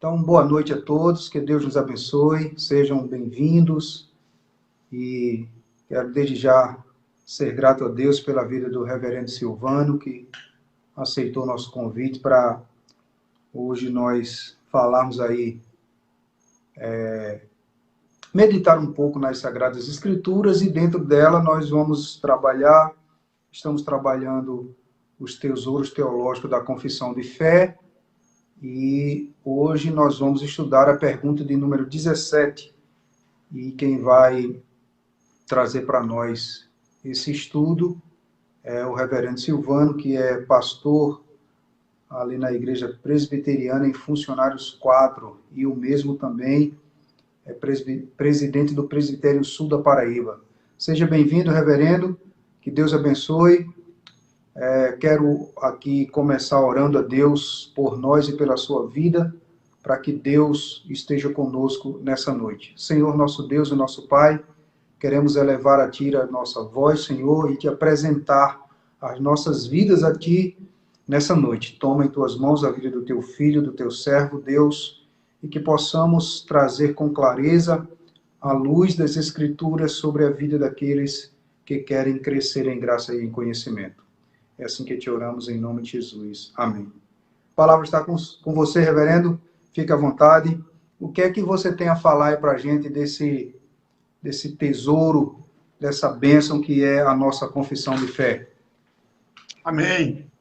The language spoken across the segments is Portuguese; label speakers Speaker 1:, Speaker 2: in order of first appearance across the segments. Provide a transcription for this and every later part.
Speaker 1: Então, boa noite a todos, que Deus nos abençoe, sejam bem-vindos e quero desde já ser grato a Deus pela vida do reverendo Silvano, que aceitou nosso convite para hoje nós falarmos aí, meditar um pouco nas Sagradas Escrituras e dentro dela nós estamos trabalhando os tesouros teológicos da Confissão de Fé. E hoje nós vamos estudar a pergunta de número 17. E quem vai trazer para nós esse estudo é o reverendo Silvano, que é pastor ali na Igreja Presbiteriana em Funcionários 4, e o mesmo também é presidente do Presbitério Sul da Paraíba. Seja bem-vindo, reverendo, que Deus abençoe. Quero aqui começar orando a Deus por nós e pela sua vida, para que Deus esteja conosco nessa noite. Senhor, nosso Deus e nosso Pai, queremos elevar a Ti a nossa voz, Senhor, e Te apresentar as nossas vidas a Ti nessa noite. Toma em Tuas mãos a vida do Teu Filho, do Teu servo, Deus, e que possamos trazer com clareza a luz das Escrituras sobre a vida daqueles que querem crescer em graça e em conhecimento. É assim que te oramos em nome de Jesus. Amém. A palavra está com você, reverendo. Fique à vontade. O que é que você tem a falar aí para a gente desse tesouro, dessa bênção que é a nossa confissão de fé?
Speaker 2: Amém.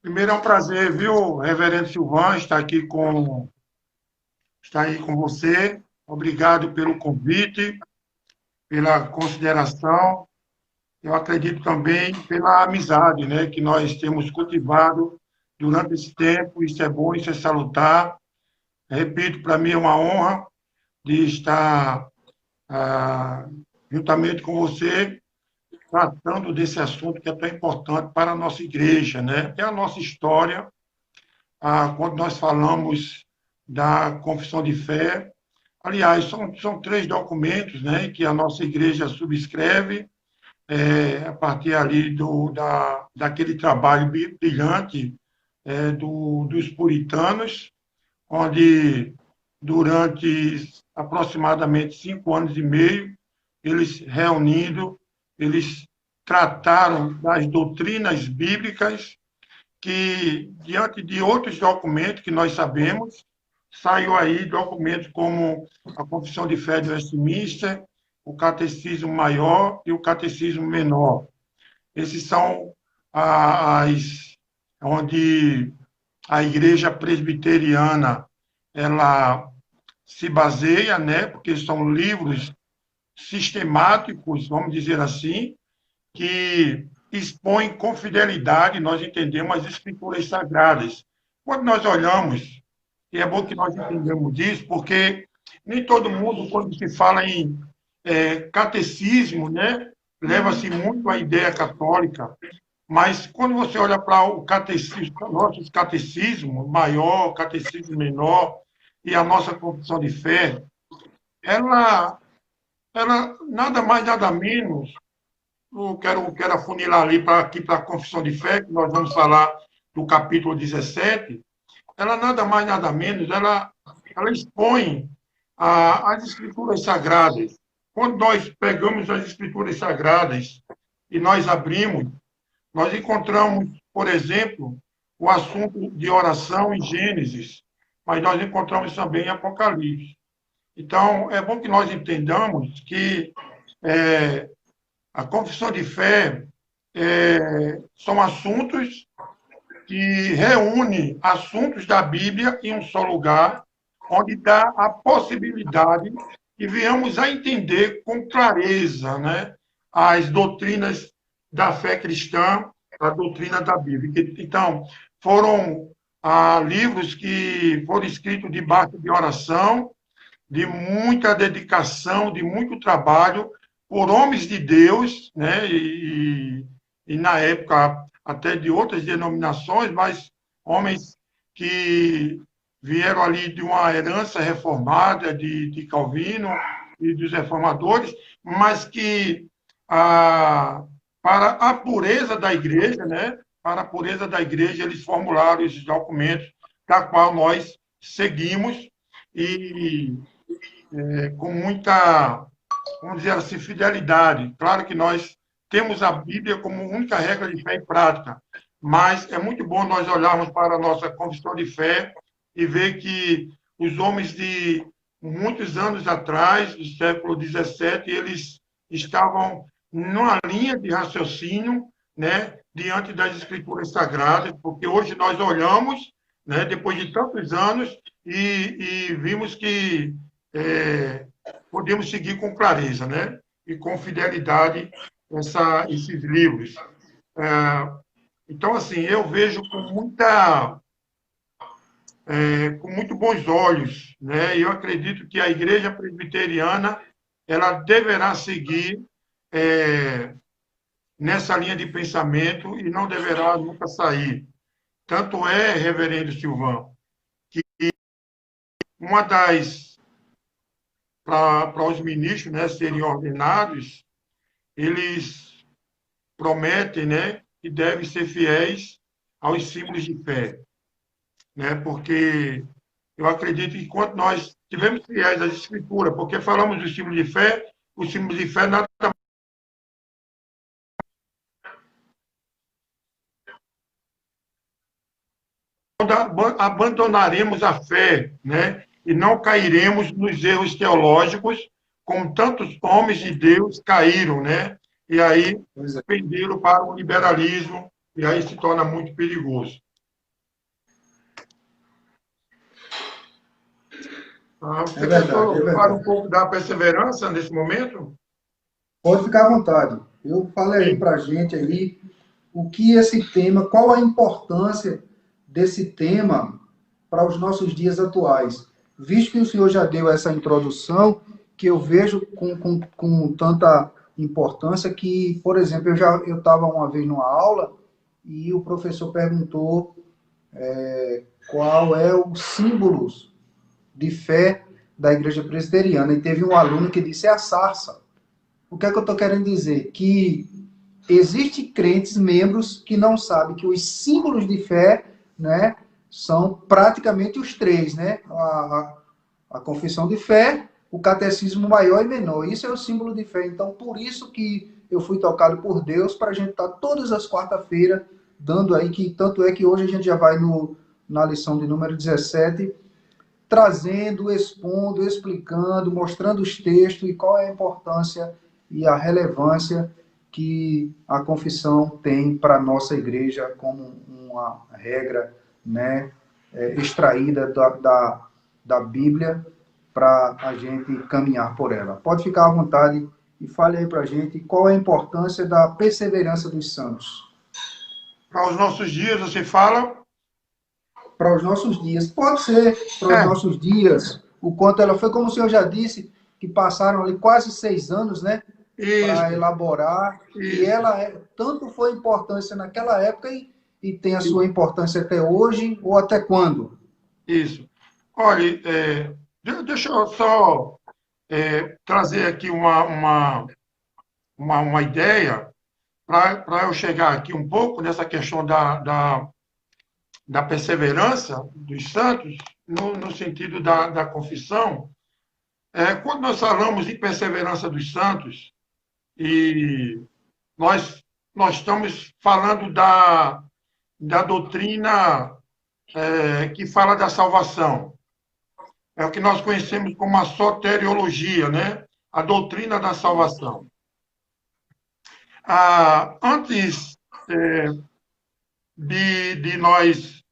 Speaker 2: Primeiro é um prazer, viu, reverendo Silvano, estar aí com você. Obrigado pelo convite, pela consideração. Eu acredito também pela amizade, né, que nós temos cultivado durante esse tempo. Isso é bom, isso é salutar. Repito, para mim é uma honra de estar juntamente com você, tratando desse assunto que é tão importante para a nossa igreja, né? É a nossa história. Quando nós falamos da confissão de fé, aliás, são 3 documentos, né, que a nossa igreja subscreve, a partir ali daquele trabalho brilhante dos puritanos, onde durante aproximadamente 5 anos e meio, eles reunindo, eles trataram das doutrinas bíblicas que, diante de outros documentos que nós sabemos, saiu aí documentos como a Confissão de Fé de Westminster, o Catecismo Maior e o Catecismo Menor. Esses são onde a Igreja Presbiteriana ela se baseia, né, porque são livros sistemáticos, vamos dizer assim, que expõem com fidelidade, nós entendemos, as Escrituras Sagradas. Quando nós olhamos, e é bom que nós entendamos isso, porque nem todo mundo, quando se fala em catecismo, né, leva-se muito a ideia católica, mas quando você olha para o catecismo, nossos catecismo maior, catecismo menor e a nossa confissão de fé, ela nada mais, nada menos, eu quero afunilar ali aqui para a confissão de fé, que nós vamos falar do capítulo 17, ela nada mais, nada menos, ela expõe as Escrituras Sagradas. Quando nós pegamos as Escrituras Sagradas e nós abrimos, nós encontramos, por exemplo, o assunto de oração em Gênesis, mas nós encontramos também em Apocalipse. Então, é bom que nós entendamos que a confissão de fé são assuntos que reúnem assuntos da Bíblia em um só lugar, onde dá a possibilidade que venhamos a entender com clareza, né, as doutrinas da fé cristã, a doutrina da Bíblia. Então, foram livros que foram escritos debaixo de oração, de muita dedicação, de muito trabalho, por homens de Deus, né, e na época até de outras denominações, mas homens que vieram ali de uma herança reformada de Calvino e dos reformadores, mas que para a pureza da igreja, né, para a pureza da igreja, eles formularam esses documentos, da qual nós seguimos e com muita, vamos dizer assim, fidelidade. Claro que nós temos a Bíblia como única regra de fé e prática, mas é muito bom nós olharmos para a nossa confissão de fé e ver que os homens de muitos anos atrás, do século XVII, eles estavam numa linha de raciocínio, né, diante das escrituras sagradas, porque hoje nós olhamos, né, depois de tantos anos, e vimos que podemos seguir com clareza, né, e com fidelidade esses livros. Então, assim, eu vejo com muito bons olhos, né? E eu acredito que a Igreja Presbiteriana ela deverá seguir nessa linha de pensamento e não deverá nunca sair. Tanto é, reverendo Silvão, que uma das para os ministros, né, serem ordenados, eles prometem, né, que devem ser fiéis aos símbolos de fé, né? Porque eu acredito que enquanto nós estivermos fiéis às Escrituras, porque falamos dos símbolos de fé, os símbolos de fé nada abandonaremos a fé, né? E não cairemos nos erros teológicos, como tantos homens de Deus caíram, né? E aí penderam para o liberalismo, e aí se torna muito perigoso. Você quer falar um pouco da perseverança nesse momento?
Speaker 1: Pode ficar à vontade. Eu falei para a gente aí o que esse tema, qual a importância desse tema para os nossos dias atuais. Visto que o senhor já deu essa introdução, que eu vejo com tanta importância que, por exemplo, eu estava uma vez numa aula e o professor perguntou qual é o símbolo de fé da igreja presbiteriana, e teve um aluno que disse a sarça. O que é que eu estou querendo dizer? Que existem crentes, membros, que não sabem que os símbolos de fé, né, são praticamente os três, né? A confissão de fé, o catecismo maior e menor. Isso é o símbolo de fé. Então, por isso que eu fui tocado por Deus para a gente estar todas as quarta-feiras dando aí, que tanto é que hoje a gente já vai na lição de número 17, trazendo, expondo, explicando, mostrando os textos e qual é a importância e a relevância que a confissão tem para a nossa igreja como uma regra, né, extraída da Bíblia para a gente caminhar por ela. Pode ficar à vontade e fale aí para a gente qual é a importância da perseverança dos santos.
Speaker 2: Para os nossos dias, você fala?
Speaker 1: Para os nossos dias. Pode ser para os nossos dias, o quanto ela foi, como o senhor já disse, que passaram ali quase 6 anos, né? Para elaborar. Isso. E ela tanto foi importância naquela época e tem a sua importância até hoje, ou até quando?
Speaker 2: Isso. Olha, deixa eu só trazer aqui uma ideia para eu chegar aqui um pouco nessa questão da perseverança dos santos, no sentido da confissão. Quando nós falamos em perseverança dos santos, e nós estamos falando da doutrina que fala da salvação. É o que nós conhecemos como a soteriologia, né? A doutrina da salvação. Antes de nós,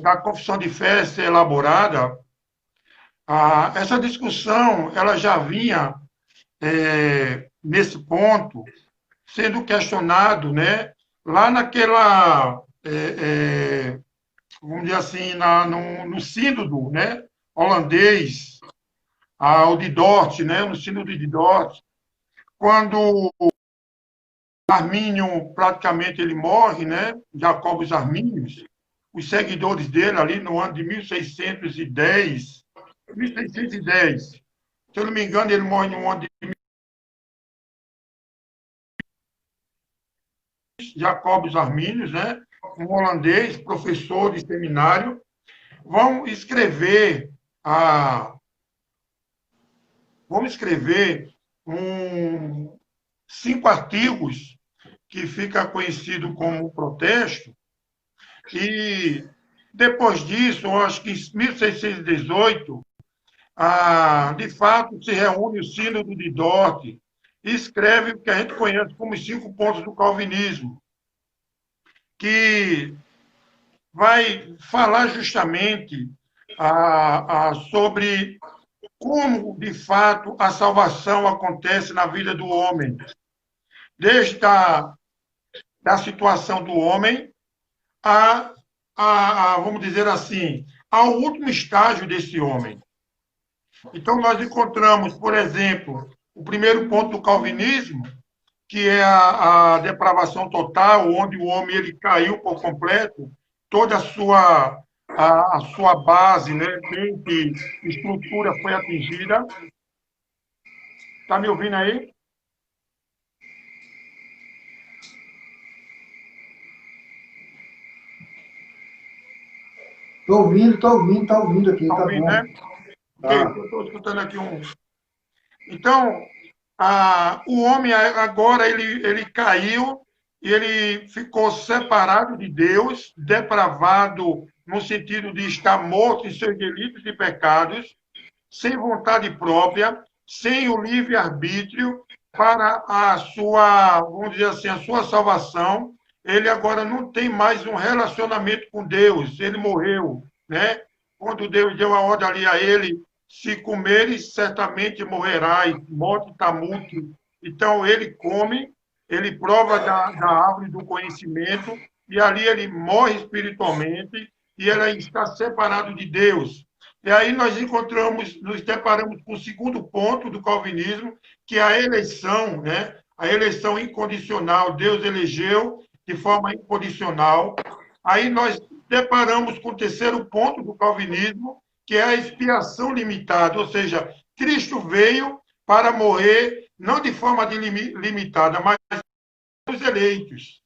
Speaker 2: da confissão de fé ser elaborada, essa discussão ela já vinha, nesse ponto, sendo questionado, né? Lá naquela, vamos dizer assim, no sínodo, né? Holandês, o de Dort, né? No sínodo de Dort, quando Armínio praticamente ele morre, né? Jacobus Armínios, os seguidores dele ali no ano de 1610, se eu não me engano, ele morre no ano de Jacobus Armínios, né? Um holandês, professor de seminário, vão escrever a, vamos escrever 5 artigos que fica conhecido como protesto, e depois disso, eu acho que em 1618, de fato, se reúne o Sínodo de Dort e escreve o que a gente conhece como os 5 pontos do calvinismo, que vai falar justamente sobre como, de fato, a salvação acontece na vida do homem, desde da situação do homem vamos dizer assim, ao último estágio desse homem. Então, nós encontramos, por exemplo, o primeiro ponto do calvinismo, que é a depravação total, onde o homem ele caiu por completo, toda a sua base, né, mente, estrutura foi atingida. Está me ouvindo aí?
Speaker 1: Tá ouvindo aqui,
Speaker 2: Está
Speaker 1: tá
Speaker 2: ouvindo,
Speaker 1: bom.
Speaker 2: né? Ok,
Speaker 1: Tá.
Speaker 2: eu estou escutando aqui um. Então, o homem agora ele caiu e ele ficou separado de Deus, depravado no sentido de estar morto em seus delitos e pecados, sem vontade própria, sem o livre-arbítrio para a sua, vamos dizer assim, a sua salvação. Ele agora não tem mais um relacionamento com Deus, ele morreu, né? Quando Deus deu a ordem ali a ele, se comeres, certamente morrerás, morte está mútuo. Então, ele come, ele prova da árvore do conhecimento, e ali ele morre espiritualmente, e ele está separado de Deus. E aí nós nos deparamos com o segundo ponto do calvinismo, que é a eleição, né? A eleição incondicional. Deus elegeu de forma incondicional. Aí nós deparamos com o terceiro ponto do calvinismo, que é a expiação limitada, ou seja, Cristo veio para morrer não de forma limitada, mas pelos eleitos.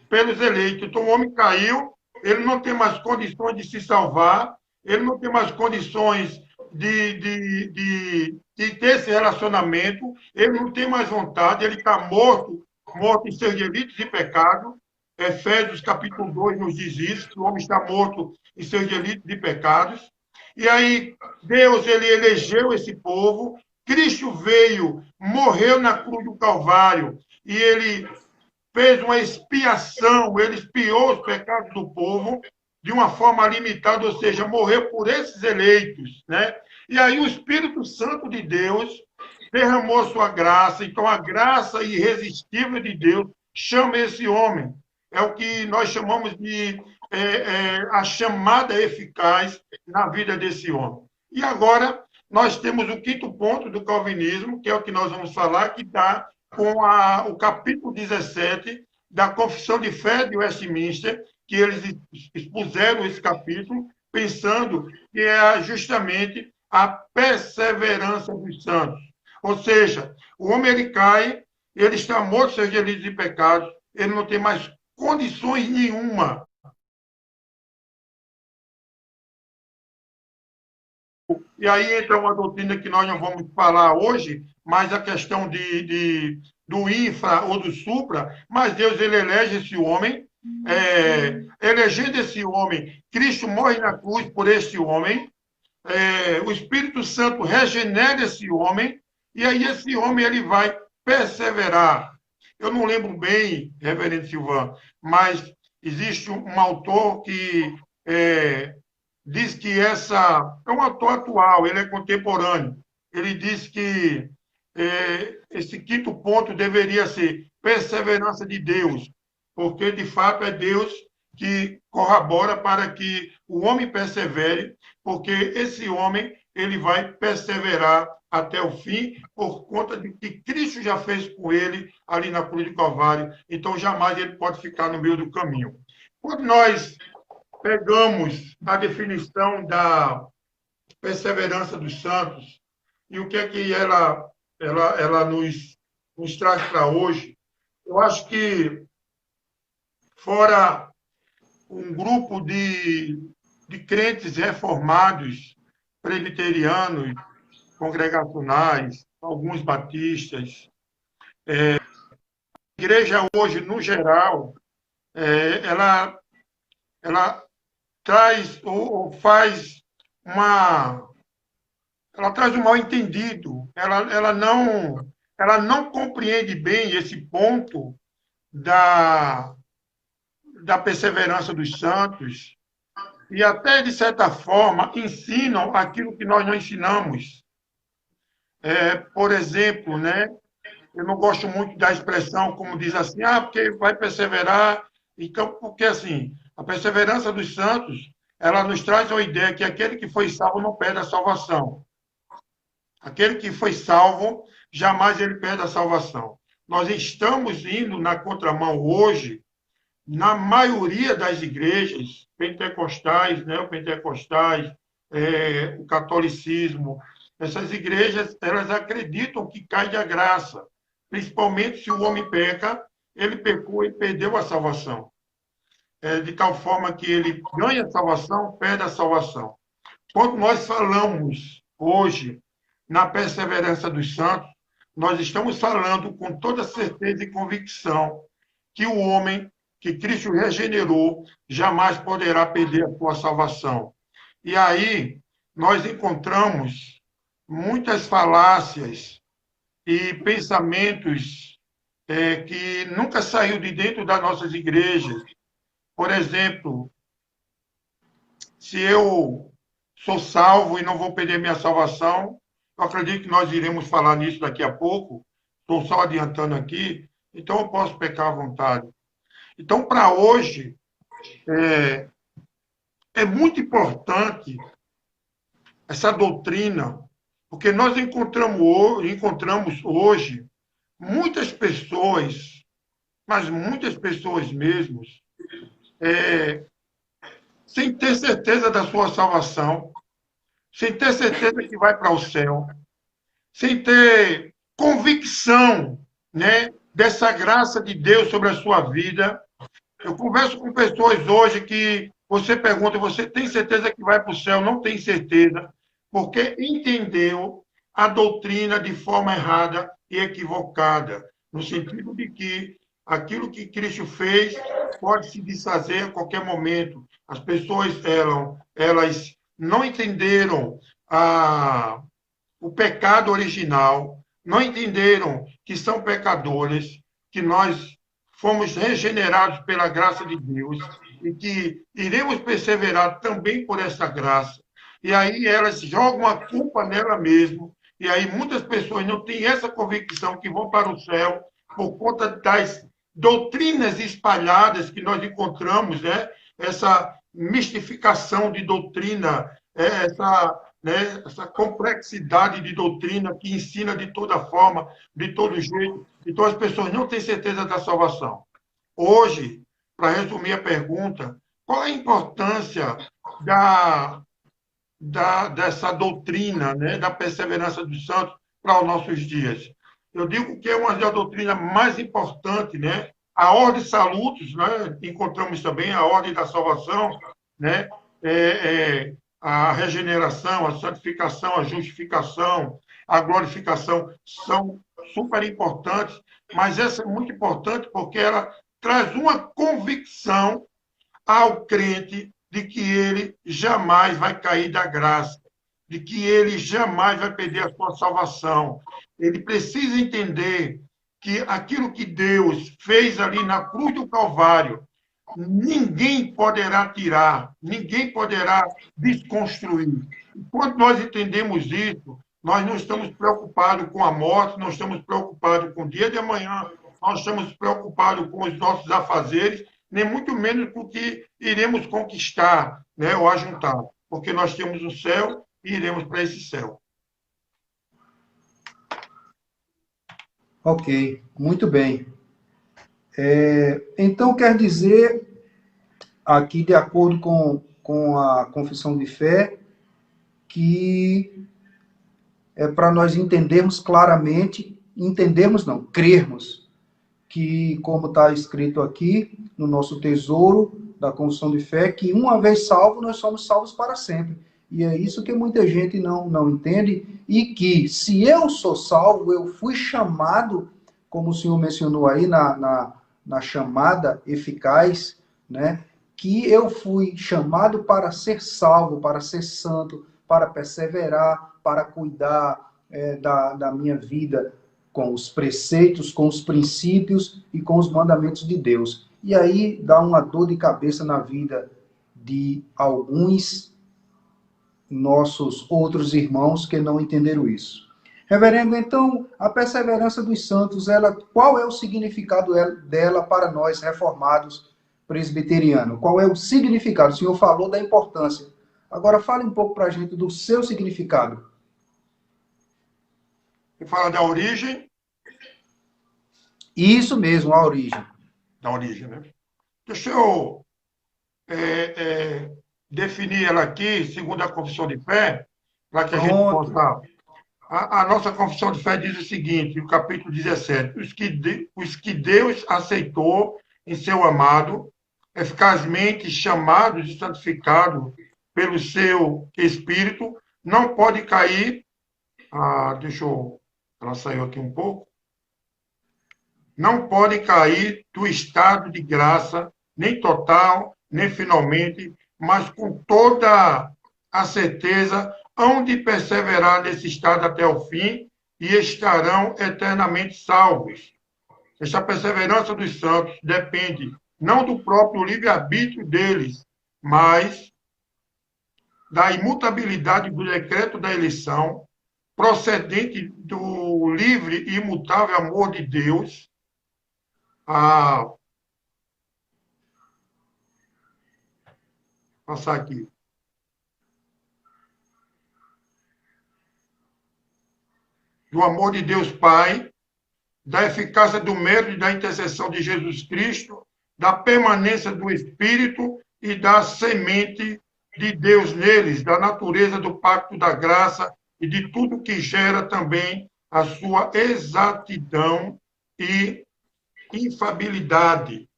Speaker 2: Pelos eleitos. Então o homem caiu, ele não tem mais condições de se salvar, ele não tem mais condições de ter esse relacionamento, ele não tem mais vontade, ele está morto, morto em seus delitos e pecados. Efésios capítulo 2 nos diz isso, que o homem está morto em seus delitos e pecados. E aí, Deus, ele elegeu esse povo, Cristo veio, morreu na cruz do Calvário, e ele fez uma expiação, ele expiou os pecados do povo de uma forma limitada, ou seja, morreu por esses eleitos, né? E aí o Espírito Santo de Deus derramou sua graça, então a graça irresistível de Deus chama esse homem. É o que nós chamamos de a chamada eficaz na vida desse homem. E agora nós temos o quinto ponto do calvinismo, que é o que nós vamos falar, que está com o capítulo 17 da Confissão de Fé de Westminster, que eles expuseram esse capítulo, pensando que é justamente a perseverança dos santos. Ou seja, o homem ele cai, ele está morto seus delitos e pecados, ele não tem mais condições nenhuma. E aí entra uma doutrina que nós não vamos falar hoje, mas a questão do infra ou do supra, mas Deus ele elege esse homem, elegendo esse homem, Cristo morre na cruz por este homem, o Espírito Santo regenera esse homem, e aí esse homem ele vai perseverar. Eu não lembro bem, reverendo Silvano, mas existe um autor que diz que essa é um autor atual, ele é contemporâneo. Ele diz que esse quinto ponto deveria ser perseverança de Deus, porque de fato é Deus que corrobora para que o homem persevere, porque esse homem ele vai perseverar até o fim por conta de que Cristo já fez com ele ali na cruz do Calvário. Então jamais ele pode ficar no meio do caminho. Quando nós pegamos a definição da perseverança dos santos e o que é que ela nos traz para hoje, eu acho que fora um grupo de crentes reformados, presbiterianos, congregacionais, alguns batistas. A igreja hoje, no geral, ela, ela traz ou faz uma... Ela traz um mal-entendido. Ela não compreende bem esse ponto da, da perseverança dos santos e até, de certa forma, ensinam aquilo que nós não ensinamos. Por exemplo, né, eu não gosto muito da expressão, como diz assim, porque vai perseverar. Então, porque assim, a perseverança dos santos, ela nos traz uma ideia que aquele que foi salvo não perde a salvação. Aquele que foi salvo, jamais ele perde a salvação. Nós estamos indo na contramão hoje, na maioria das igrejas pentecostais, neopentecostais, o catolicismo, essas igrejas, elas acreditam que cai da graça, principalmente se o homem peca, ele pecou e perdeu a salvação. De tal forma que ele ganha a salvação, perde a salvação. Quando nós falamos hoje na perseverança dos santos, nós estamos falando com toda certeza e convicção que o homem que Cristo regenerou jamais poderá perder a sua salvação. E aí nós encontramos muitas falácias e pensamentos que nunca saiu de dentro das nossas igrejas. Por exemplo, se eu sou salvo e não vou perder minha salvação, eu acredito que nós iremos falar nisso daqui a pouco, estou só adiantando aqui, então eu posso pecar à vontade. Então, para hoje, é muito importante essa doutrina, porque nós encontramos hoje muitas pessoas, mas muitas pessoas mesmo, sem ter certeza da sua salvação, sem ter certeza que vai para o céu, sem ter convicção, né, dessa graça de Deus sobre a sua vida. Eu converso com pessoas hoje que você pergunta, você tem certeza que vai para o céu? Não tem certeza, porque entendeu a doutrina de forma errada e equivocada, no sentido de que aquilo que Cristo fez pode se desfazer a qualquer momento. As pessoas, elas não entenderam o pecado original, não entenderam que são pecadores, que nós fomos regenerados pela graça de Deus e que iremos perseverar também por essa graça. E aí elas jogam a culpa nela mesma, e aí muitas pessoas não têm essa convicção que vão para o céu por conta das doutrinas espalhadas que nós encontramos, né? Essa mistificação de doutrina, essa complexidade de doutrina que ensina de toda forma, de todo jeito. Então, as pessoas não têm certeza da salvação. Hoje, para resumir a pergunta, qual é a importância dessa doutrina, né, da perseverança dos santos para os nossos dias? Eu digo que é uma das doutrinas mais importantes, né? A ordem salutis, né? Encontramos também a ordem da salvação, né? A regeneração, a santificação, a justificação, a glorificação são super importantes, mas essa é muito importante porque ela traz uma convicção ao crente de que ele jamais vai cair da graça, de que ele jamais vai perder a sua salvação. Ele precisa entender que aquilo que Deus fez ali na cruz do Calvário, ninguém poderá tirar, ninguém poderá desconstruir. Quando nós entendemos isso, nós não estamos preocupados com a morte, não estamos preocupados com o dia de amanhã, nós estamos preocupados com os nossos afazeres, nem muito menos com o que iremos conquistar, né, ou ajuntar, porque nós temos o céu e iremos para esse céu.
Speaker 1: Ok, muito bem. Então, quer dizer, aqui, de acordo com a confissão de fé, que é para nós entendermos claramente, crermos que, como está escrito aqui no nosso tesouro da confissão de fé, que uma vez salvo, nós somos salvos para sempre. E é isso que muita gente não entende, e que se eu sou salvo, eu fui chamado, como o senhor mencionou aí na chamada eficaz, né? Que eu fui chamado para ser salvo, para ser santo, para perseverar, para cuidar da minha vida com os preceitos, com os princípios e com os mandamentos de Deus. E aí dá uma dor de cabeça na vida de alguns nossos outros irmãos que não entenderam isso. Reverendo, então, a perseverança dos santos, qual é o significado dela para nós reformados presbiterianos? Qual é o significado? O senhor falou da importância. Agora fale um pouco para a gente do seu significado.
Speaker 2: Você fala da origem?
Speaker 1: Isso mesmo, a origem.
Speaker 2: Da origem, né? Deixa eu definir ela aqui, segundo a confissão de fé, para que a gente
Speaker 1: Pronto.
Speaker 2: possa. A nossa confissão de fé diz o seguinte, no capítulo 17: os que Deus aceitou em seu amado, eficazmente chamados e santificados pelo seu Espírito, não pode cair. Ela saiu aqui um pouco. Não pode cair do estado de graça, nem total, nem finalmente, mas com toda a certeza, hão de perseverar nesse estado até o fim e estarão eternamente salvos. Essa perseverança dos santos depende não do próprio livre-arbítrio deles, mas da imutabilidade do decreto da eleição, procedente do livre e imutável amor de Deus, passar aqui. Do amor de Deus Pai, da eficácia do mérito e da intercessão de Jesus Cristo, da permanência do Espírito e da semente de Deus neles, da natureza do pacto da graça e de tudo que gera também a sua exatidão e infabilidade.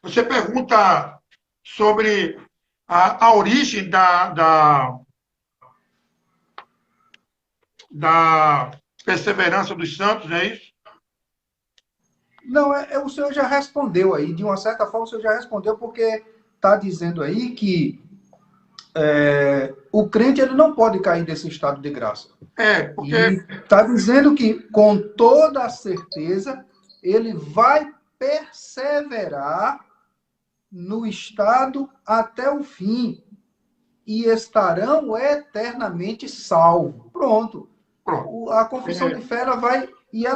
Speaker 2: Você pergunta sobre a origem da perseverança dos santos, não é isso?
Speaker 1: Não, o senhor já respondeu aí, de uma certa forma o senhor já respondeu, porque está dizendo aí que o crente ele não pode cair desse estado de graça.
Speaker 2: Porque...
Speaker 1: E está dizendo que, com toda a certeza, ele vai perseverar no estado até o fim e estarão eternamente salvos. Pronto. A confissão de fé ela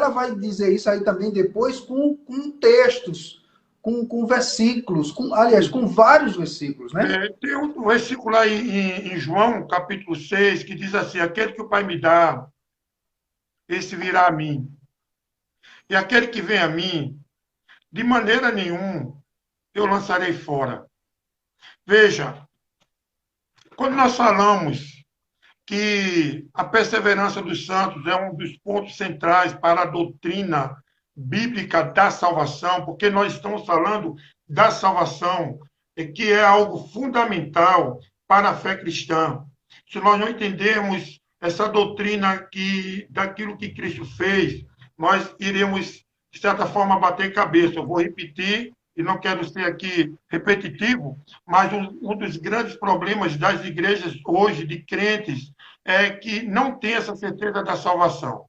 Speaker 1: vai dizer isso aí também depois com textos, com versículos, aliás, com vários versículos, né?
Speaker 2: Tem um versículo lá em João, capítulo 6, que diz assim: aquele que o Pai me dá, esse virá a mim. E aquele que vem a mim, de maneira nenhuma, eu lançarei fora. Veja, quando nós falamos que a perseverança dos santos é um dos pontos centrais para a doutrina bíblica da salvação, porque nós estamos falando da salvação, que é algo fundamental para a fé cristã. Se nós não entendermos essa doutrina daquilo que Cristo fez, nós iremos, de certa forma, bater cabeça. Eu vou repetir, e não quero ser aqui repetitivo, mas um dos grandes problemas das igrejas hoje, de crentes, é que não tem essa certeza da salvação.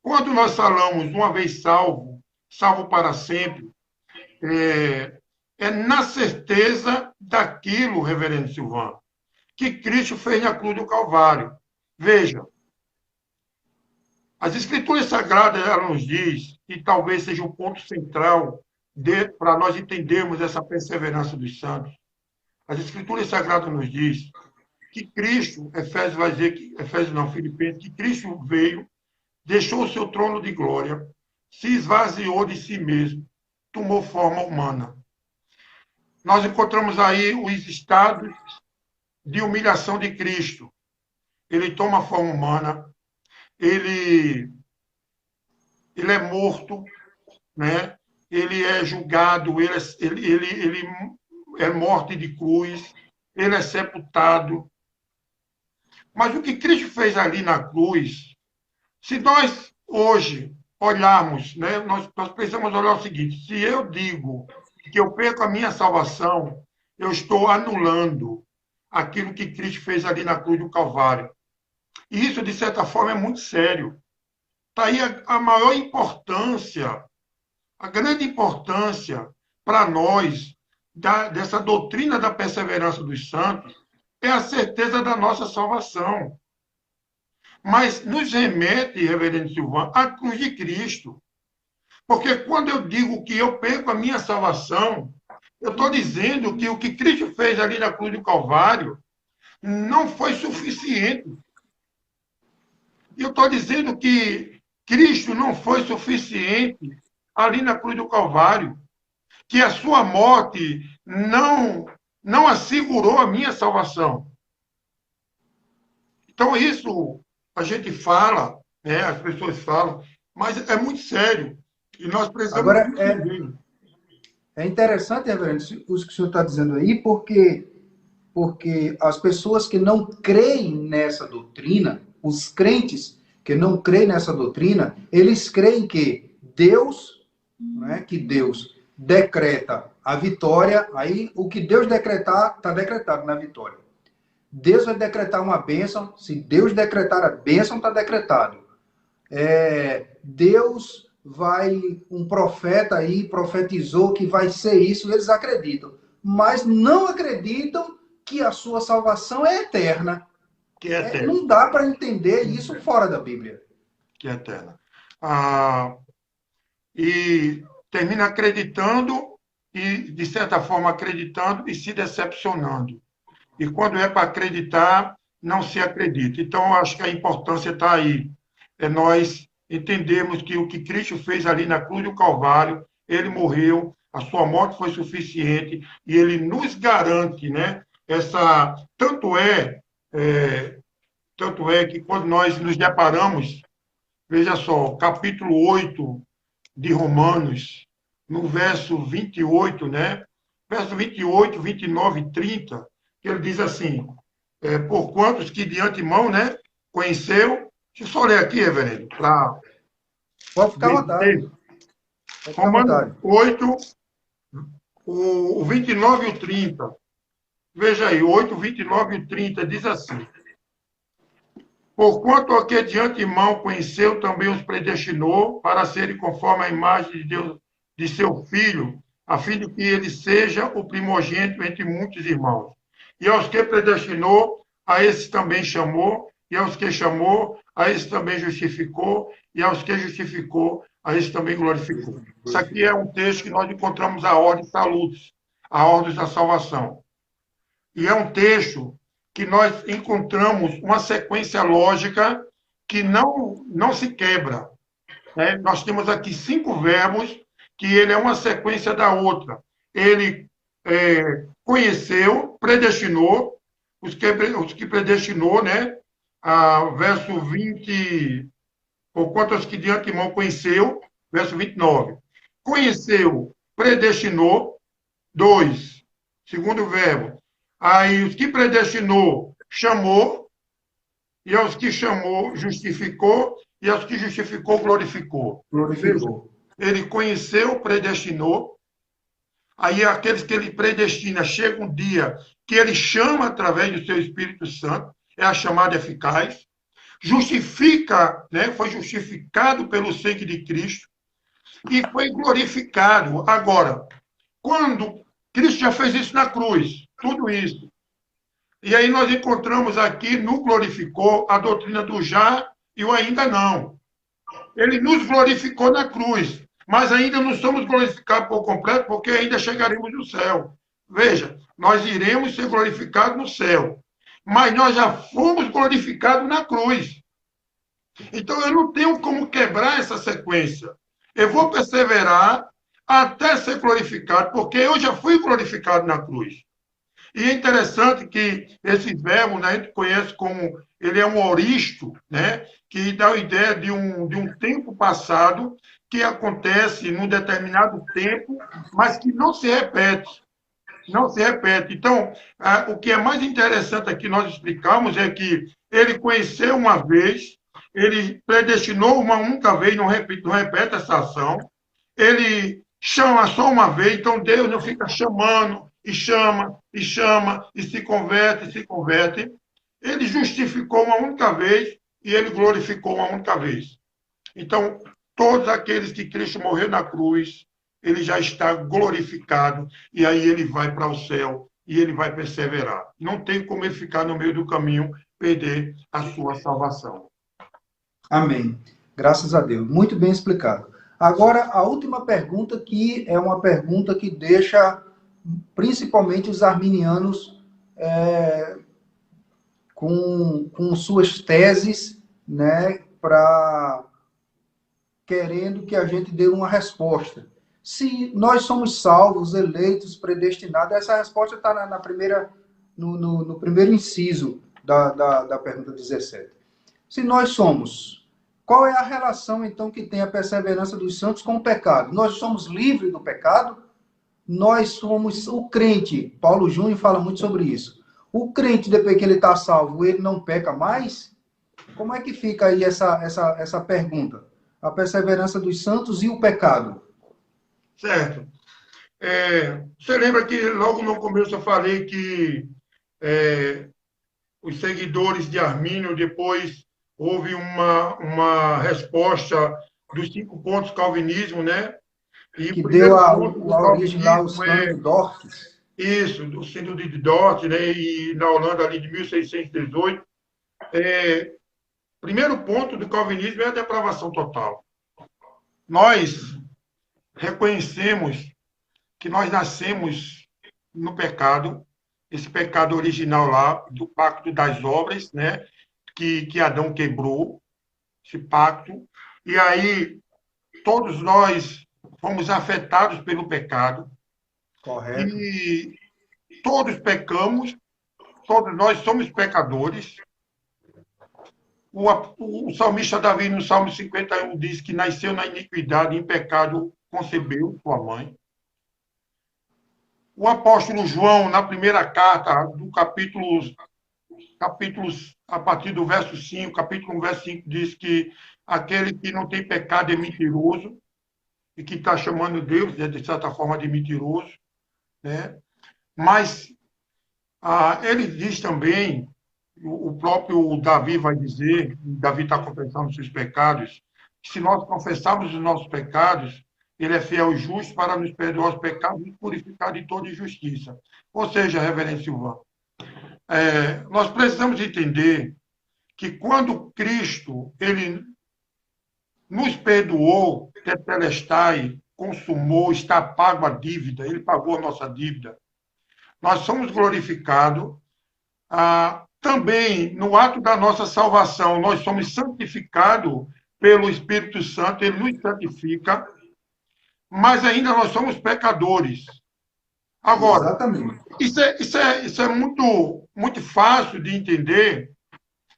Speaker 2: Quando nós falamos uma vez salvo, salvo para sempre, na certeza daquilo, reverendo Silvano, que Cristo fez na cruz do Calvário. Veja, as Escrituras Sagradas, ela nos diz, e talvez seja um ponto central para nós entendermos essa perseverança dos santos. As Escrituras Sagradas nos diz que Cristo, Efésios vai dizer que, Efésios não, Filipenses, que Cristo veio, deixou o seu trono de glória, se esvaziou de si mesmo, tomou forma humana. Nós encontramos aí os estados de humilhação de Cristo. Ele toma forma humana, ele ele é morto, né? Ele é julgado, ele é morte de cruz, ele é sepultado. Mas o que Cristo fez ali na cruz, se nós hoje olharmos, né, nós precisamos olhar o seguinte: se eu digo que eu perco a minha salvação, eu estou anulando aquilo que Cristo fez ali na cruz do Calvário. E isso, de certa forma, é muito sério. Está aí a maior importância, a grande importância para nós dessa doutrina da perseverança dos santos é a certeza da nossa salvação. Mas nos remete, reverendo Silvano, à cruz de Cristo. Porque quando eu digo que eu perco a minha salvação, eu estou dizendo que o que Cristo fez ali na cruz do Calvário não foi suficiente. E eu estou dizendo que Cristo não foi suficiente ali na cruz do Calvário, que a sua morte não assegurou a minha salvação. Então, isso a gente fala, né, as pessoas falam, mas é muito sério. E nós precisamos
Speaker 1: Agora,
Speaker 2: entender.
Speaker 1: é interessante, reverendo, o que o senhor está dizendo aí, porque as pessoas que não creem nessa doutrina, os crentes que não creem nessa doutrina, eles creem que Deus decreta a vitória, aí o que Deus decretar, está decretado na vitória. Deus vai decretar uma bênção, se Deus decretar a bênção, está decretado. Deus um profeta aí profetizou que vai ser isso, eles acreditam. Mas não acreditam que a sua salvação é eterna.
Speaker 2: Que é eterna.
Speaker 1: Não dá para entender isso fora da Bíblia.
Speaker 2: Que é eterna. E termina acreditando e, de certa forma, acreditando e se decepcionando. E quando é para acreditar, não se acredita. Então, eu acho que a importância está aí. É nós entendermos que o que Cristo fez ali na cruz do Calvário, ele morreu, a sua morte foi suficiente e ele nos garante, né? Tanto é que quando nós nos deparamos, veja só, capítulo 8 de Romanos, no verso 28, né? Verso 28, 29 e 30, que ele diz assim: por quantos que de antemão, né, conheceu. Deixa eu só ler aqui, reverendo, para
Speaker 1: Pode ficar à vontade. Pode ficar à
Speaker 2: Romanos
Speaker 1: vontade.
Speaker 2: 8, o 29 e o 30. Veja aí, 8, 29 e o 30 diz assim: porquanto ao que de antemão conheceu, também os predestinou para serem conforme a imagem de Deus, de seu Filho, a fim de que ele seja o primogênito entre muitos irmãos. E aos que predestinou, a esses também chamou, e aos que chamou, a esses também justificou, e aos que justificou, a esses também glorificou. Isso aqui é um texto que nós encontramos a ordem de saludos, a ordem da salvação. E é um texto que nós encontramos uma sequência lógica que não se quebra. Né? Nós temos aqui 5 verbos que ele é uma sequência da outra. Ele conheceu, predestinou, os que predestinou, né? Verso 20, por quanto os que de antemão conheceu, verso 29. Conheceu, predestinou, 2, segundo verbo. Aí os que predestinou, chamou, e aos que chamou, justificou, e aos que justificou, glorificou.
Speaker 1: Glorificou.
Speaker 2: Ele conheceu, predestinou, aí aqueles que ele predestina, chega um dia que ele chama através do seu Espírito Santo, é a chamada eficaz, justifica, né, foi justificado pelo sangue de Cristo, e foi glorificado. Agora, quando Cristo já fez isso na cruz, tudo isso. E aí nós encontramos aqui no glorificou a doutrina do já e o ainda não. Ele nos glorificou na cruz, mas ainda não somos glorificados por completo, porque ainda chegaremos no céu. Veja, nós iremos ser glorificados no céu, mas nós já fomos glorificados na cruz. Então eu não tenho como quebrar essa sequência. Eu vou perseverar até ser glorificado, porque eu já fui glorificado na cruz. E é interessante que esse verbo, né, a gente conhece como, ele é um oristo, né, que dá a ideia de um tempo passado que acontece num determinado tempo, mas que não se repete. Não se repete. Então, o que é mais interessante aqui nós explicamos é que ele conheceu uma vez, ele predestinou uma única vez, não repete essa ação, ele chama só uma vez, então Deus não fica chamando, e chama, e chama, e se converte, e se converte. Ele justificou uma única vez e ele glorificou uma única vez. Então, todos aqueles que Cristo morreu na cruz, ele já está glorificado, e aí ele vai para o céu, e ele vai perseverar. Não tem como ele ficar no meio do caminho, perder a sua salvação.
Speaker 1: Amém. Graças a Deus. Muito bem explicado. Agora, a última pergunta, que é uma pergunta que deixa principalmente os arminianos com suas teses, né, querendo que a gente dê uma resposta. Se nós somos salvos, eleitos, predestinados, essa resposta está no primeiro inciso da pergunta 17. Se nós somos, qual é a relação, então, que tem a perseverança dos santos com o pecado? Nós somos livres do pecado? Nós somos o crente. Paulo Júnior fala muito sobre isso. O crente, depois que ele está salvo, ele não peca mais? Como é que fica aí essa pergunta? A perseverança dos santos e o pecado.
Speaker 2: Certo. Você lembra que logo no começo eu falei que os seguidores de Armínio, depois houve uma resposta dos 5 pontos calvinismo, né? E
Speaker 1: Que
Speaker 2: o
Speaker 1: deu
Speaker 2: primeiro
Speaker 1: a
Speaker 2: ponto do
Speaker 1: origem lá, o
Speaker 2: calvinismo
Speaker 1: Sínodo de Dort.
Speaker 2: isso, do Sínodo de Dort, né? E na Holanda ali de 1618. Primeiro ponto do calvinismo é a depravação total. Nós reconhecemos que nós nascemos no pecado, esse pecado original lá, do pacto das obras, né? Que Adão quebrou, esse pacto, e aí todos nós fomos afetados pelo pecado,
Speaker 1: Correto.
Speaker 2: e todos pecamos, todos nós somos pecadores. O salmista Davi, no Salmo 51, diz que nasceu na iniquidade, em pecado concebeu sua mãe. O apóstolo João, na primeira carta, do capítulos, a partir do verso 5, capítulo 1, verso 5, diz que aquele que não tem pecado é mentiroso, e que está chamando Deus, de certa forma, de mentiroso, né? Mas ele diz também, o próprio Davi vai dizer, Davi está confessando os seus pecados, que se nós confessarmos os nossos pecados, ele é fiel e justo para nos perdoar os pecados e purificar de toda injustiça. Ou seja, reverendo Silvano, nós precisamos entender que quando Cristo ele nos perdoou, tetelestai, consumou, está pago a dívida, ele pagou a nossa dívida, nós somos glorificados. Também, no ato da nossa salvação, nós somos santificados pelo Espírito Santo, ele nos santifica, mas ainda nós somos pecadores. Agora,
Speaker 1: exatamente.
Speaker 2: Isso é muito, muito fácil de entender,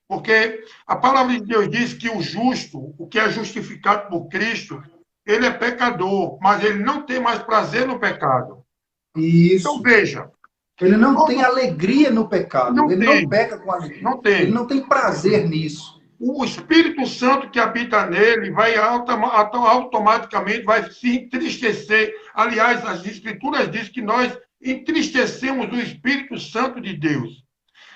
Speaker 2: porque a palavra de Deus diz que o justo, o que é justificado por Cristo, ele é pecador, mas ele não tem mais prazer no pecado.
Speaker 1: Isso.
Speaker 2: Então, veja.
Speaker 1: Ele não tem alegria no pecado. Não peca com alegria.
Speaker 2: Não tem.
Speaker 1: Ele não tem prazer nisso.
Speaker 2: O Espírito Santo que habita nele vai automaticamente vai se entristecer. Aliás, as Escrituras dizem que nós entristecemos o Espírito Santo de Deus.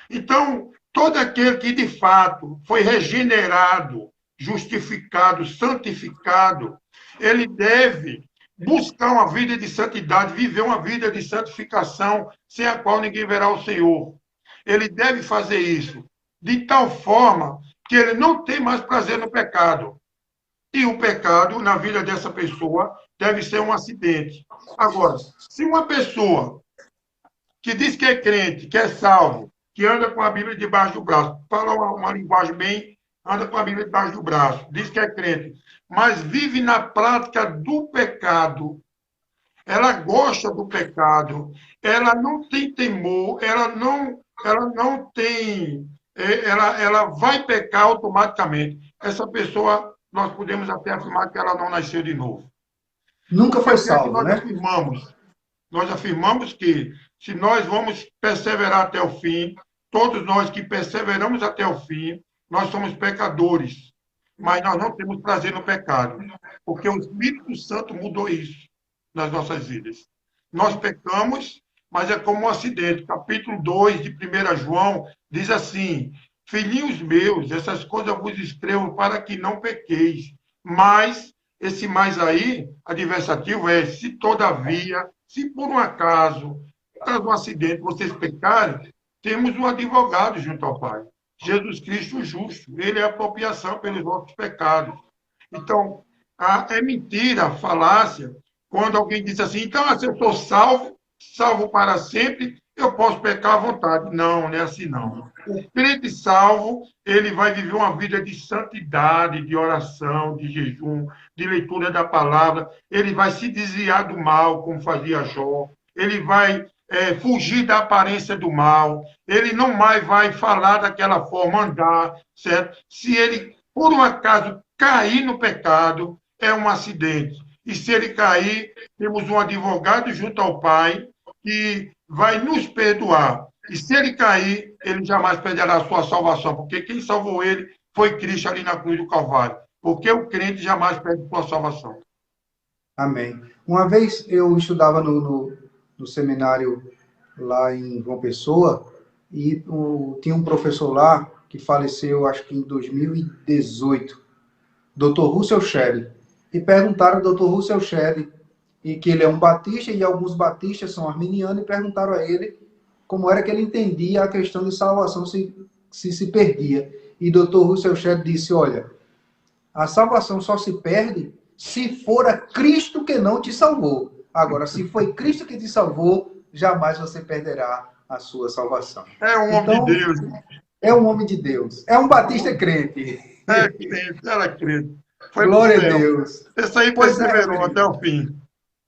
Speaker 2: Então, todo aquele que de fato foi regenerado, justificado, santificado, ele deve buscar uma vida de santidade, viver uma vida de santificação, sem a qual ninguém verá o Senhor. Ele deve fazer isso de tal forma que ele não tem mais prazer no pecado. E o pecado, na vida dessa pessoa, deve ser um acidente. Agora, se uma pessoa que diz que é crente, que é salvo, que anda com a Bíblia debaixo do braço, fala uma linguagem bem, anda com a Bíblia debaixo do braço, diz que é crente, mas vive na prática do pecado, ela gosta do pecado, ela não tem temor, ela não tem, ela vai pecar automaticamente. Essa pessoa, nós podemos até afirmar que ela não nasceu de novo.
Speaker 1: Nunca
Speaker 2: Porque
Speaker 1: foi
Speaker 2: o que é que
Speaker 1: salvo,
Speaker 2: nós
Speaker 1: né?
Speaker 2: afirmamos? Nós afirmamos que se nós vamos perseverar até o fim, todos nós que perseveramos até o fim, nós somos pecadores, mas nós não temos prazer no pecado, porque o Espírito Santo mudou isso nas nossas vidas. Nós pecamos, mas é como um acidente. Capítulo 2 de 1 João diz assim: Filhinhos meus, essas coisas eu vos escrevo para que não pequeis. Mas, esse mais aí, adversativo é: se todavia, se por um acaso, por causa de um acidente, vocês pecarem, temos um advogado junto ao Pai. Jesus Cristo justo. Ele é a apropriação pelos nossos pecados. Então, é mentira, falácia, quando alguém diz assim, então, se eu sou salvo, salvo para sempre, eu posso pecar à vontade. Não, não é assim não. O crente salvo, ele vai viver uma vida de santidade, de oração, de jejum, de leitura da palavra. Ele vai se desviar do mal, como fazia Jó. Ele vai fugir da aparência do mal. Ele não mais vai falar daquela forma, andar, certo? Se ele, por um acaso, cair no pecado, é um acidente. E se ele cair, temos um advogado junto ao Pai que vai nos perdoar. E se ele cair, ele jamais perderá a sua salvação, porque quem salvou ele foi Cristo ali na cruz do Calvário. Porque o crente jamais perde sua salvação.
Speaker 1: Amém. Uma vez eu estudava no seminário lá em João Pessoa e tinha um professor lá que faleceu, acho que em 2018, Dr. Russell Shedd. E perguntaram ao Dr. Russell Shedd, e que ele é um batista, e alguns batistas são arminianos, e perguntaram a ele como era que ele entendia a questão de salvação, se perdia. E Dr. Russell Shedd disse, olha, a salvação só se perde se for a Cristo que não te salvou. Agora, se foi Cristo que te salvou, jamais você perderá a sua salvação.
Speaker 2: É um homem de Deus.
Speaker 1: É um homem de Deus. É um batista crente.
Speaker 2: É crente, era crente. Foi pro
Speaker 1: Glória a
Speaker 2: céu.
Speaker 1: Deus.
Speaker 2: Esse aí
Speaker 1: Pois é,
Speaker 2: perseverou até o fim.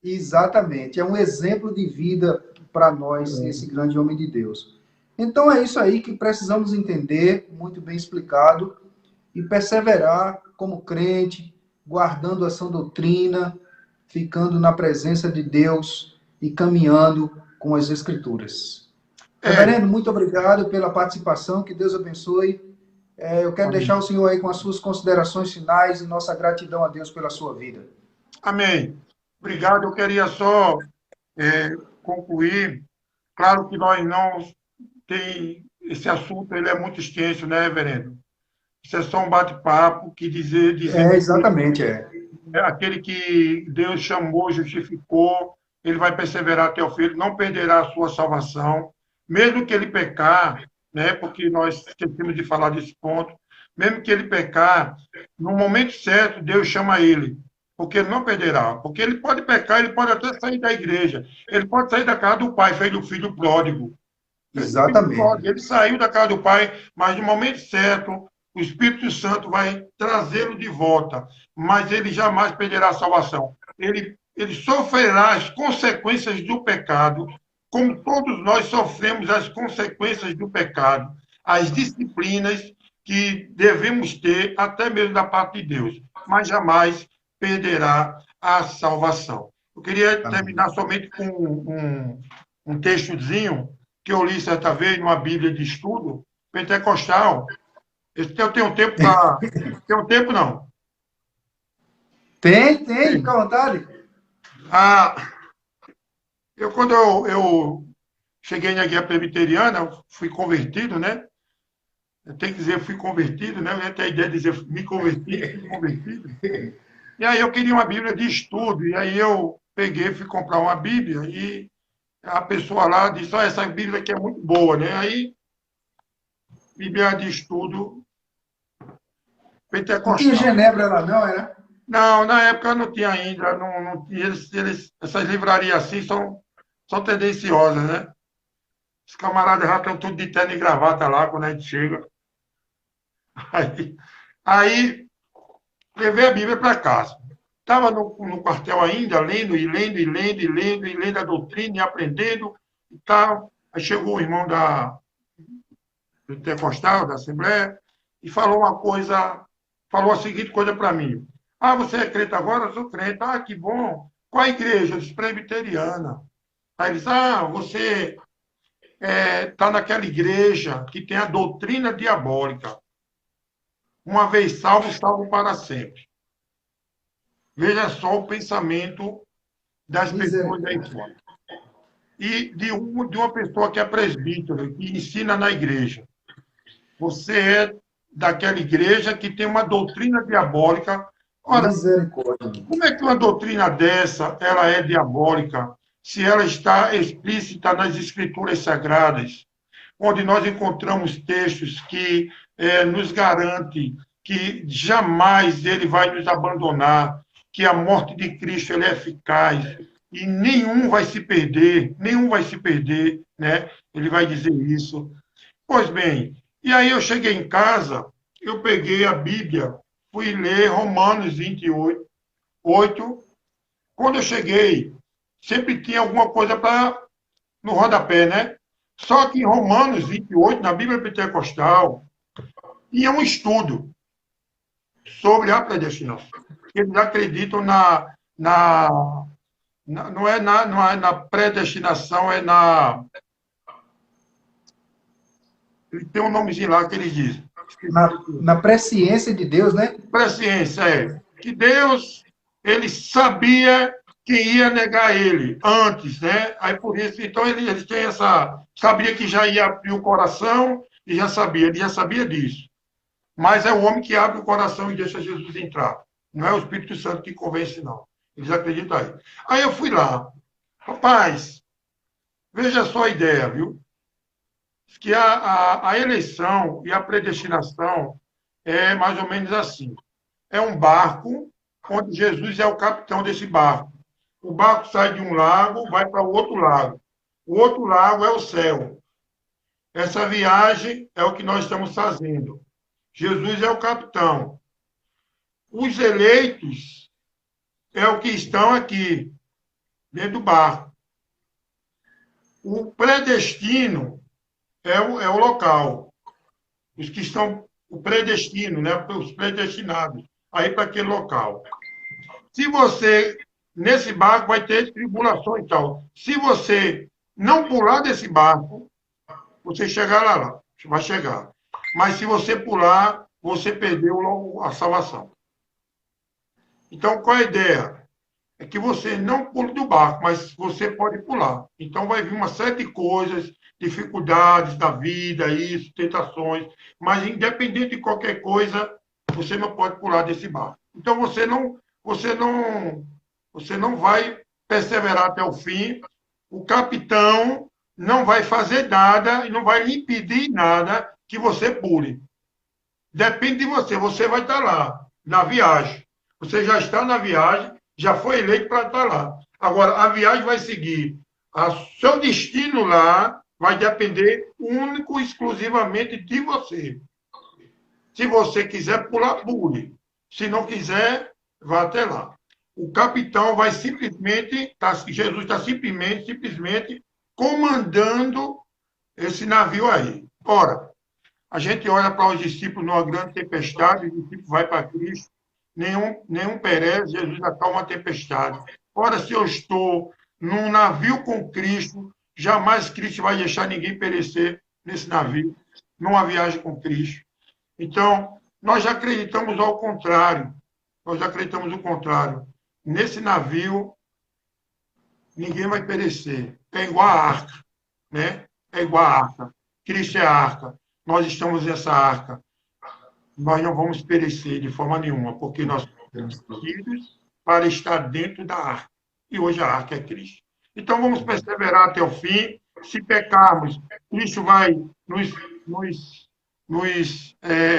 Speaker 1: exatamente. É um exemplo de vida para nós, esse grande homem de Deus. Então é isso aí que precisamos entender, muito bem explicado, e perseverar como crente, guardando a sã doutrina, ficando na presença de Deus e caminhando com as Escrituras. Reverendo, muito obrigado pela participação, que Deus abençoe. Eu quero
Speaker 2: Amém.
Speaker 1: deixar o senhor aí com as suas considerações finais e nossa gratidão a Deus pela sua vida.
Speaker 2: Amém. Obrigado. Eu queria só concluir. Claro que nós não tem esse assunto, ele é muito extenso, né, reverendo? Isso é só um bate-papo que dizendo
Speaker 1: Exatamente,
Speaker 2: que aquele que Deus chamou, justificou, ele vai perseverar até o fim, ele não perderá a sua salvação, mesmo que ele pecar, né, porque nós esquecemos de falar desse ponto, mesmo que ele pecar, no momento certo, Deus chama ele, porque ele não perderá, porque ele pode pecar, ele pode até sair da igreja, ele pode sair da casa do pai, feito o filho pródigo.
Speaker 1: exatamente.
Speaker 2: Ele saiu da casa do pai, mas no momento certo, o Espírito Santo vai trazê-lo de volta, mas ele jamais perderá a salvação. Ele sofrerá as consequências do pecado, como todos nós sofremos as consequências do pecado, as disciplinas que devemos ter, até mesmo da parte de Deus, mas jamais perderá a salvação. Eu queria terminar somente com um textozinho que eu li certa vez numa Bíblia de estudo pentecostal. Eu tenho tempo para. Tem um tempo, não.
Speaker 1: Tem, fica à vontade.
Speaker 2: Quando eu cheguei na guia presbiteriana, eu fui convertido, né? Eu tenho que dizer, fui convertido, né? Eu ia ter a ideia de dizer, me converti, fui convertido. E aí eu queria uma Bíblia de estudo, e aí eu peguei, fui comprar uma Bíblia, e a pessoa lá disse, oh, essa Bíblia aqui é muito boa, né? Aí, Bíblia de estudo pentecostal.
Speaker 1: Não tinha Genebra lá não, era?
Speaker 2: Não, na época não tinha ainda, não essas livrarias assim são tendenciosas, né? Os camaradas já estão tudo de terno e gravata lá quando a gente chega. Aí levei a Bíblia para casa. estava no quartel ainda, lendo e lendo e lendo e lendo e lendo a doutrina e aprendendo e tal. Aí chegou o irmão do Pentecostal, da Assembleia, e falou uma coisa, falou a seguinte coisa para mim. Ah, você é crente agora? Eu sou crente. Ah, que bom. Qual a igreja? Eu disse, presbiteriana. Aí ele disse, ah, você está naquela igreja que tem a doutrina diabólica. Uma vez salvo, salvo para sempre. Veja só o pensamento das pessoas aí
Speaker 1: Misericórdia.
Speaker 2: fora. E de uma pessoa que é presbítero, que ensina na igreja. Você é daquela igreja que tem uma doutrina diabólica. Ora,
Speaker 1: Misericórdia.
Speaker 2: como é que uma doutrina dessa ela é diabólica se ela está explícita nas escrituras sagradas, onde nós encontramos textos que nos garante que jamais ele vai nos abandonar, que a morte de Cristo ela é eficaz e nenhum vai se perder, né? Ele vai dizer isso. Pois bem, e aí eu cheguei em casa, eu peguei a Bíblia, fui ler Romanos 28, 8. Quando eu cheguei, sempre tinha alguma coisa no rodapé, né? Só que em Romanos 28, na Bíblia Pentecostal, tinha um estudo sobre a predestinação. Eles acreditam não é na predestinação, tem um nomezinho lá que eles dizem.
Speaker 1: Na presciência de Deus, né?
Speaker 2: Presciência, que Deus, ele sabia quem ia negar ele antes, né? Aí por isso, então ele tem sabia que já ia abrir o coração e ele já sabia disso. Mas é o homem que abre o coração e deixa Jesus entrar. Não é o Espírito Santo que convence, não. Eles acreditam aí. Aí eu fui lá. Rapaz, veja só a ideia, viu? Que a eleição e a predestinação é mais ou menos assim. É um barco onde Jesus é o capitão desse barco. O barco sai de um lago, vai para o outro lago. O outro lago é o céu. Essa viagem é o que nós estamos fazendo. Jesus é o capitão. Os eleitos é o que estão aqui, dentro do barco. O predestino é o local. Os que estão, o predestino, né? Os predestinados, aí para aquele local. Se você, nesse barco, vai ter tribulação e tal. Se você não pular desse barco, você chegará lá, vai chegar. Mas se você pular, você perdeu a salvação. Então, qual é a ideia? É que você não pule do barco, mas você pode pular. Então, vai vir uma série de coisas, dificuldades da vida, isso, tentações, mas independente de qualquer coisa, você não pode pular desse barco. Então, você não vai perseverar até o fim. O capitão não vai fazer nada e não vai lhe impedir nada que você pule. Depende de você. Você vai estar lá, na viagem. Você já está na viagem, já foi eleito para estar lá. Agora, a viagem vai seguir. O seu destino lá vai depender único e exclusivamente de você. Se você quiser pular, pule. Se não quiser, vá até lá. O capitão vai simplesmente, Jesus está simplesmente comandando esse navio aí. Ora, a gente olha para os discípulos numa grande tempestade, o discípulo vai para Cristo, nenhum perece, Jesus acalma a tempestade. Ora, se eu estou num navio com Cristo, jamais Cristo vai deixar ninguém perecer nesse navio, numa viagem com Cristo. Então, nós já acreditamos ao contrário. Nós já acreditamos o contrário. Nesse navio, ninguém vai perecer. É igual a arca, né? É igual a arca. Cristo é a arca. Nós estamos nessa arca. Nós não vamos perecer de forma nenhuma, porque nós somos escolhidos para estar dentro da arca. E hoje a arca é Cristo. Então, vamos perseverar até o fim. Se pecarmos, Cristo vai nos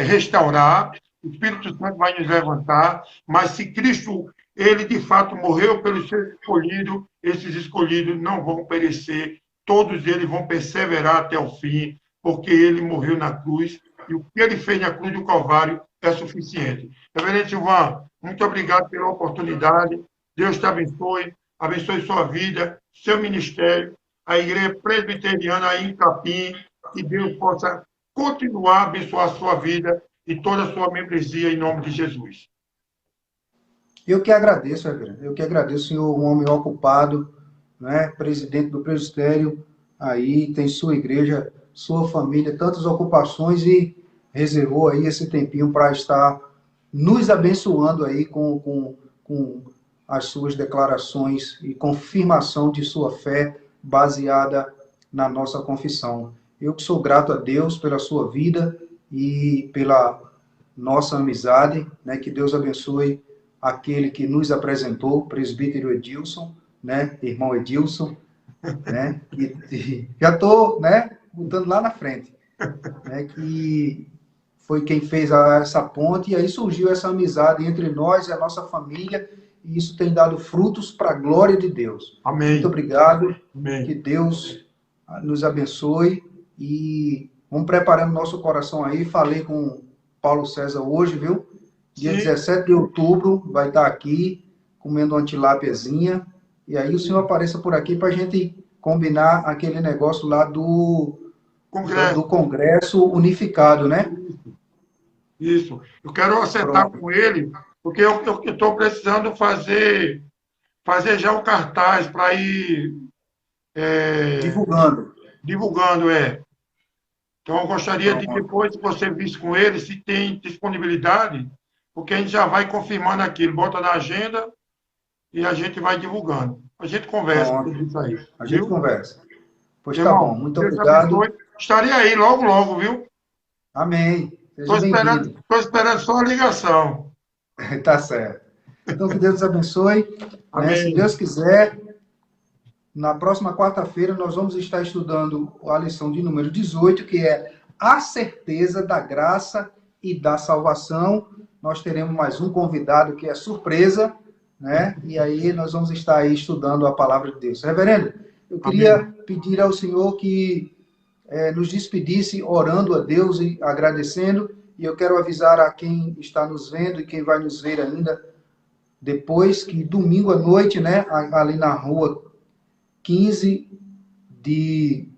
Speaker 2: restaurar. O Espírito Santo vai nos levantar. Mas se Cristo, ele de fato morreu pelos seus escolhidos, esses escolhidos não vão perecer. Todos eles vão perseverar até o fim, porque ele morreu na cruz. E o que ele fez na cruz do Calvário é suficiente. Reverendo Silvano, Muito obrigado pela oportunidade. Deus te abençoe, abençoe sua vida, seu ministério, a Igreja Presbiteriana aí em Capim, que Deus possa continuar a abençoar a sua vida e toda a sua membresia em nome de Jesus.
Speaker 1: Eu que agradeço, reverendo. Eu que agradeço, senhor, um homem ocupado, né, presidente do presbitério, aí tem sua igreja, sua família, tantas ocupações e reservou aí esse tempinho para estar nos abençoando aí com as suas declarações e confirmação de sua fé baseada na nossa confissão. Eu que sou grato a Deus pela sua vida e pela nossa amizade, né? Que Deus abençoe aquele que nos apresentou, presbítero Edilson, né? Irmão Edilson, né? E já estou, né? Botando lá na frente, né? Que foi quem fez essa ponte, e aí surgiu essa amizade entre nós e a nossa família, e isso tem dado frutos para a glória de Deus.
Speaker 2: Amém.
Speaker 1: Muito obrigado,
Speaker 2: Amém.
Speaker 1: que Deus nos abençoe, e vamos preparando nosso coração aí. Falei com Paulo César hoje, viu? Dia 17 de outubro, vai estar aqui, comendo uma tilápiazinha, e aí o senhor apareça por aqui para a gente combinar aquele negócio lá do Congresso Unificado, né?
Speaker 2: Isso. Eu quero acertar com ele, porque eu estou precisando fazer já o cartaz para ir divulgando, Então, eu gostaria de, depois que você visse com ele, se tem disponibilidade, porque a gente já vai confirmando aquilo, bota na agenda e a gente vai divulgando. A gente conversa sobre isso aí.
Speaker 1: A gente conversa. Pois
Speaker 2: tá bom.
Speaker 1: Muito obrigado.
Speaker 2: Estarei aí logo, viu?
Speaker 1: Amém.
Speaker 2: Estou esperando só a ligação.
Speaker 1: Tá certo. Então, que Deus abençoe.
Speaker 2: Amém.
Speaker 1: Se Deus quiser, na próxima quarta-feira, nós vamos estar estudando a lição de número 18, que é a certeza da graça e da salvação. Nós teremos mais um convidado que é surpresa, né? E aí nós vamos estar aí estudando a palavra de Deus. Reverendo, eu queria pedir ao Senhor que nos despedisse orando a Deus e agradecendo. E eu quero avisar a quem está nos vendo e quem vai nos ver ainda depois, que domingo à noite, né, ali na rua 15 de...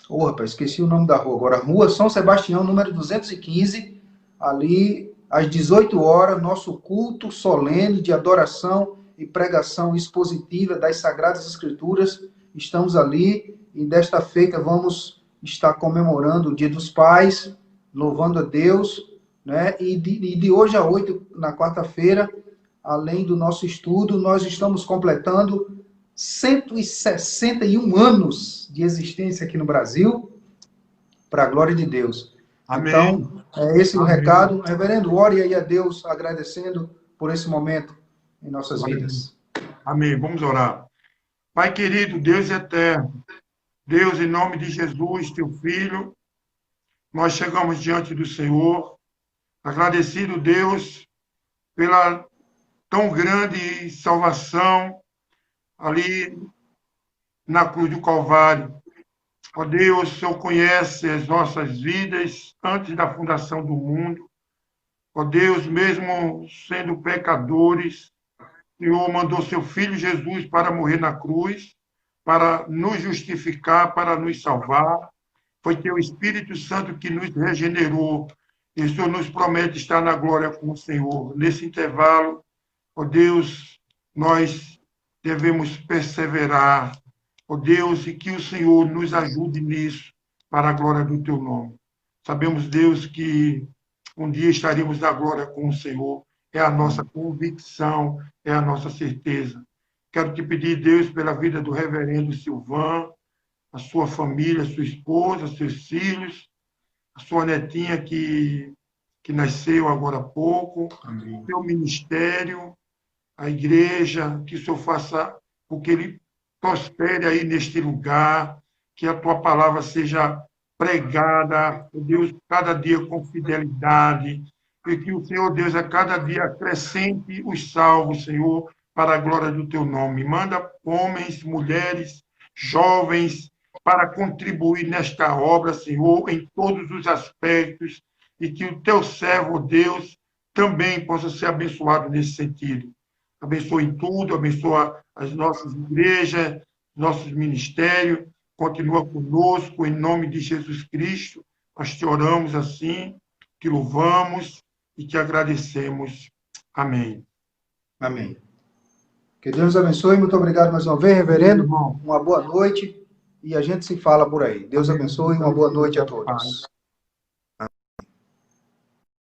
Speaker 1: rapaz, esqueci o nome da rua agora. Rua São Sebastião, número 215, ali às 18 horas, nosso culto solene de adoração e pregação expositiva das Sagradas Escrituras. Estamos ali e desta feita vamos estar comemorando o Dia dos Pais, louvando a Deus, né? E de hoje a 8, na quarta-feira, além do nosso estudo, nós estamos completando 161 anos de existência aqui no Brasil, para a glória de Deus.
Speaker 2: Amém.
Speaker 1: Então, é esse o recado. Reverendo, ore aí a Deus, agradecendo por esse momento em nossas vidas.
Speaker 2: Amém. Vamos orar. Pai querido, Deus eterno, Deus, em nome de Jesus, teu Filho, nós chegamos diante do Senhor, agradecido, Deus, pela tão grande salvação ali na cruz do Calvário. Ó Deus, o Senhor conhece as nossas vidas antes da fundação do mundo. Ó Deus, mesmo sendo pecadores, o Senhor mandou seu Filho Jesus para morrer na cruz, para nos justificar, para nos salvar. Foi teu Espírito Santo que nos regenerou. E o Senhor nos promete estar na glória com o Senhor. Nesse intervalo, ó Deus, nós devemos perseverar, ó Deus, e que o Senhor nos ajude nisso, para a glória do teu nome. Sabemos, Deus, que um dia estaremos na glória com o Senhor. É a nossa convicção, é a nossa certeza. Quero te pedir, Deus, pela vida do reverendo Silvan, a sua família, a sua esposa, seus filhos, a sua netinha que nasceu agora há pouco, o teu ministério, a igreja, que o Senhor faça com que ele prospere aí neste lugar, que a tua palavra seja pregada, Deus, cada dia com fidelidade, e que o Senhor, Deus, a cada dia acrescente os salvos, Senhor, para a glória do teu nome. Manda homens, mulheres, jovens, para contribuir nesta obra, Senhor, em todos os aspectos, e que o teu servo, Deus, também possa ser abençoado nesse sentido. Abençoe em tudo, abençoa as nossas igrejas, nossos ministérios, continua conosco, em nome de Jesus Cristo. Nós te oramos assim, te louvamos e te agradecemos. Amém.
Speaker 1: Amém. Que Deus abençoe. Muito obrigado mais uma vez, reverendo. Uma boa noite e a gente se fala por aí. Deus abençoe e uma boa noite a todos.